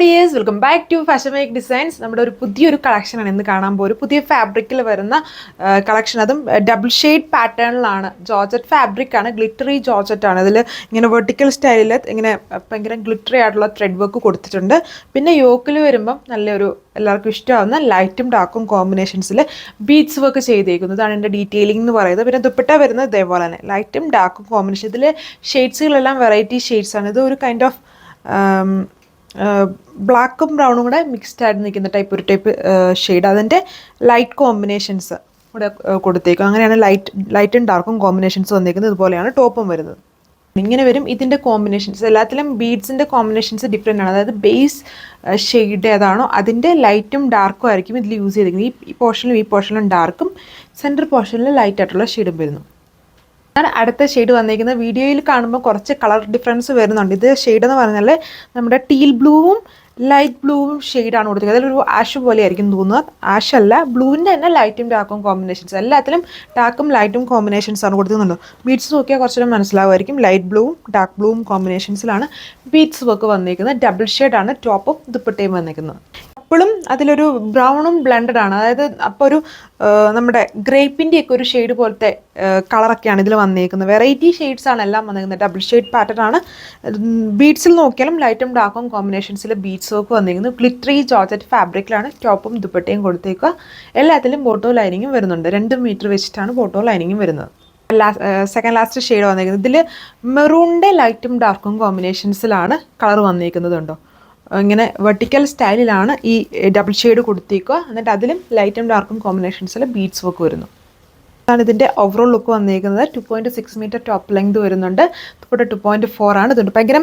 Dears welcome back to fashion make designs. നമ്മുടെ ഒരു പുതിയൊരു കളക്ഷനാണ് ഇന്ന് കാണാൻ പോകും. ഒരു പുതിയ ഫാബ്രിക്കിൽ വരുന്ന കളക്ഷൻ, അതും ഡബിൾ ഷെയ്ഡ് പാറ്റേണിലാണ്. ജോർജറ്റ് ഫാബ്രിക് ആണ്, ഗ്ലിറ്ററി ജോർജറ്റ് ആണ്. ഇതിൽ ഇങ്ങനെ വെർട്ടിക്കൽ സ്റ്റൈലിൽ ഇങ്ങനെ ഭയങ്കര ഗ്ലിറ്ററി ആയിട്ടുള്ള ത്രെഡ് വർക്ക് കൊടുത്തിട്ടുണ്ട്. പിന്നെ യോക്കിൽ വരുമ്പം നല്ലൊരു എല്ലാവർക്കും ഇഷ്ടമാവുന്ന ലൈറ്റും ഡാർക്കും കോമ്പിനേഷൻസിൽ ബീഡ്സ് വർക്ക് ചെയ്തേക്കുന്നു. ഇതാണ് എൻ്റെ ഡീറ്റെയിലിംഗ് എന്ന് പറയുന്നത്. പിന്നെ ദുപ്പട്ട വരുന്നത് ഇതേപോലെ തന്നെ ലൈറ്റും ഡാർക്കും കോമ്പിനേഷൻ. ഇതിൽ ഷെയ്ഡ്സുകളെല്ലാം വെറൈറ്റി ഷെയ്ഡ്സ് ആണ്. ഇത് ഒരു കൈൻഡ് ഓഫ് ബ്ലാക്കും ബ്രൗണും കൂടെ മിക്സ്ഡ് ആയിട്ട് നിൽക്കുന്ന ഒരു ടൈപ്പ് ഷെയ്ഡ്. അതിൻ്റെ ലൈറ്റ് കോമ്പിനേഷൻസ് കൂടെ കൊടുത്തേക്കും. അങ്ങനെയാണ് ലൈറ്റും ഡാർക്കും കോമ്പിനേഷൻസ് വന്നിരിക്കുന്നത്. ഇതുപോലെയാണ് ടോപ്പും വരുന്നത്. ഇങ്ങനെ വരും ഇതിൻ്റെ കോമ്പിനേഷൻസ്. എല്ലാത്തിലും ബീഡ്സിൻ്റെ കോമ്പിനേഷൻസ് ഡിഫറെൻ്റ് ആണ്. അതായത് ബേസ് ഷെയ്ഡ് ഏതാണോ അതിൻ്റെ ലൈറ്റും ഡാർക്കും ആയിരിക്കും ഇതിൽ യൂസ് ചെയ്തിരിക്കുന്നത്. ഈ പോർഷനിലും ഡാർക്കും സെൻറ്റർ പോർഷനിൽ ലൈറ്റ് ആയിട്ടുള്ള ഷെയ്ഡും വരുന്നു. അടുത്ത ഷെയ്ഡ് വന്നിരിക്കുന്നത് വീഡിയോയിൽ കാണുമ്പോൾ കുറച്ച് കളർ ഡിഫറൻസ് വരുന്നുണ്ട്. ഇത് ഷെയ്ഡ് എന്ന് പറഞ്ഞാൽ നമ്മുടെ ടീൽ ബ്ലൂവും ലൈറ്റ് ബ്ലൂവും ഷെയ്ഡാണ് കൊടുത്തിരിക്കുന്നത്. അതിലൊരു ആഷ് പോലെ ആയിരിക്കും തോന്നുന്നത്. ആഷ് അല്ല, ബ്ലൂവിൻ്റെ തന്നെ ലൈറ്റും ഡാർക്കും കോമ്പിനേഷൻസ്. എല്ലാത്തിലും ഡാർക്കും ലൈറ്റും കോമ്പിനേഷൻസ് ആണ് കൊടുക്കുന്നുണ്ട്. ബീഡ്സ് നോക്കിയാൽ കുറച്ചുകൂടെ മനസ്സിലാവുമായിരിക്കും. ലൈറ്റ് ബ്ലൂവും ഡാർക്ക് ബ്ലൂവും കോമ്പിനേഷൻസിലാണ് ബീഡ്സ് വർക്ക് വന്നിരിക്കുന്നത്. ഡബിൾ ഷെയ്ഡാണ് ടോപ്പും ദുപ്പട്ടയും വന്നിരിക്കുന്നത്. അപ്പോഴും അതിലൊരു ബ്രൗണും ബ്ലെൻഡഡ് ആണ്. അതായത് അപ്പോൾ ഒരു നമ്മുടെ ഗ്രേപ്പിൻ്റെ ഒക്കെ ഒരു ഷെയ്ഡ് പോലത്തെ കളറൊക്കെയാണ് ഇതിൽ വന്നിരിക്കുന്നത്. വെറൈറ്റി ഷെയ്ഡ്സ് ആണ് എല്ലാം വന്നിരിക്കുന്നത്. ഡബിൾ ഷെയ്ഡ് പാറ്റേൺ ആണ്. ബീഡ്സിൽ നോക്കിയാലും ലൈറ്റും ഡാർക്കും കോമ്പിനേഷൻസിൽ ബീഡ്സ് വർക്ക് വന്നിരിക്കുന്നത്. ഗ്ലിറ്ററി ജോർജറ്റ് ഫാബ്രിക്കിലാണ് ടോപ്പും ദുപ്പട്ടയും കൊടുത്തേക്കുക. എല്ലാത്തിലും ബോട്ടോ ലൈനിങ്ങും വരുന്നുണ്ട്. 2 മീറ്റർ വെച്ചിട്ടാണ് ബോട്ടോ ലൈനിങ്ങും വരുന്നത്. സെക്കൻഡ് ലാസ്റ്റ് ഷെയ്ഡ് വന്നിരിക്കുന്നത്. ഇതിൽ മെറൂണിൻ്റെ ലൈറ്റും ഡാർക്കും കോമ്പിനേഷൻസിലാണ് കളർ വന്നിരിക്കുന്നതുണ്ടോ. ഇങ്ങനെ വെർട്ടിക്കൽ സ്റ്റൈലിലാണ് ഈ ഡബിൾ ഷെയ്ഡ് കൊടുത്തേക്കുക. എന്നിട്ട് അതിലും ലൈറ്റും ഡാർക്കും കോമ്പിനേഷൻസിൽ ബീഡ്സ് വർക്ക് വരുന്നു. അതാണ് ഇതിൻ്റെ ഓവറോൾ ലുക്ക് വന്നിരിക്കുന്നത്. 2.6 മീറ്റർ ടോപ്പ് ലെങ്ത് വരുന്നുണ്ട്. ഇവിടെ 2.4 ആണ്. ഇതുണ്ട് ഭയങ്കര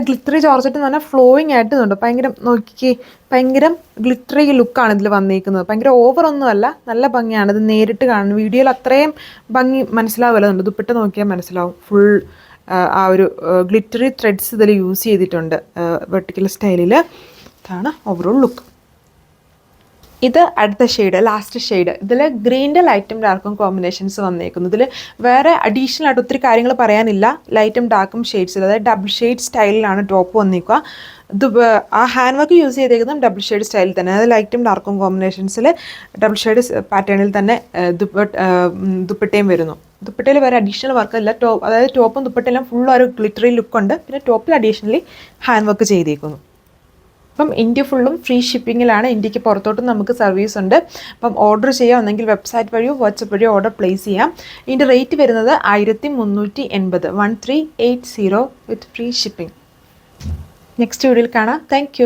ഗ്ലിറ്ററി ജോർജറ്റ് എന്ന് പറഞ്ഞാൽ ഫ്ലോയിങ് ആയിട്ട് ഇതുണ്ട്. ഭയങ്കര ഗ്ലിറ്ററി ലുക്കാണ് ഇതിൽ വന്നിരിക്കുന്നത്. ഭയങ്കര ഓവറൊന്നും അല്ല, നല്ല ഭംഗിയാണ്. ഇത് നേരിട്ട് കാണുന്നത്. വീഡിയോയിൽ അത്രയും ഭംഗി മനസ്സിലാവില്ല. ദുപ്പട്ട നോക്കിയാൽ മനസ്സിലാവും. ഫുൾ ആ ഒരു ഗ്ലിറ്ററി ത്രെഡ്സ് ഇതിൽ യൂസ് ചെയ്തിട്ടുണ്ട് വെർട്ടിക്കൽ സ്റ്റൈലിൽ. ഇതാണ് ഓവറോൾ ലുക്ക്. ഇത് അടുത്ത ഷെയ്ഡ്, ലാസ്റ്റ് ഷെയ്ഡ്. ഇതിൽ ഗ്രീൻ്റെ ലൈറ്റും ഡാർക്കും കോമ്പിനേഷൻസ് വന്നേക്കുന്നു. ഇതിൽ വേറെ അഡീഷണൽ ആയിട്ട് ഒത്തിരി കാര്യങ്ങൾ പറയാനില്ല. ലൈറ്റും ഡാർക്കും ഷെയ്ഡ്സിൽ, അതായത് ഡബിൾ ഷെയ്ഡ് സ്റ്റൈലിലാണ് ടോപ്പ് വന്നിരിക്കുക. ഇത് ആ ഹാൻഡ് വർക്ക് യൂസ് ചെയ്തേക്കുന്നതും ഡബിൾ ഷെയ്ഡ് സ്റ്റൈലിൽ തന്നെ, അതായത് ലൈറ്റും ഡാർക്കും കോമ്പിനേഷൻസിൽ ഡബിൾ ഷെയ്ഡ് പാറ്റേണിൽ തന്നെ ദുപ്പട്ടയും വരുന്നു. ദുപ്പട്ടയിൽ വേറെ അഡീഷണൽ വർക്ക് ഇല്ല. അതായത് ടോപ്പും ദുപ്പട്ടയെല്ലാം ഫുൾ ഒരു ഗ്ലിറ്ററി ലുക്കുണ്ട്. പിന്നെ ടോപ്പിൽ അഡീഷണലി ഹാൻഡ് വർക്ക് ചെയ്തേക്കുന്നു. അപ്പം ഇന്ത്യ ഫുള്ളും ഫ്രീ ഷിപ്പിങ്ങിലാണ്. ഇന്ത്യക്ക് പുറത്തോട്ടും നമുക്ക് സർവീസ് ഉണ്ട്. അപ്പം ഓർഡർ ചെയ്യാം, ഒന്നെങ്കിൽ വെബ്സൈറ്റ് വഴിയോ വാട്സപ്പ് വഴിയോ ഓർഡർ പ്ലേസ് ചെയ്യാം. ഇതിൻ്റെ റേറ്റ് വരുന്നത് 1380, 1380 വിത്ത് ഫ്രീ ഷിപ്പിംഗ്. നെക്സ്റ്റ് വീഡിയോയിൽ കാണാം. താങ്ക്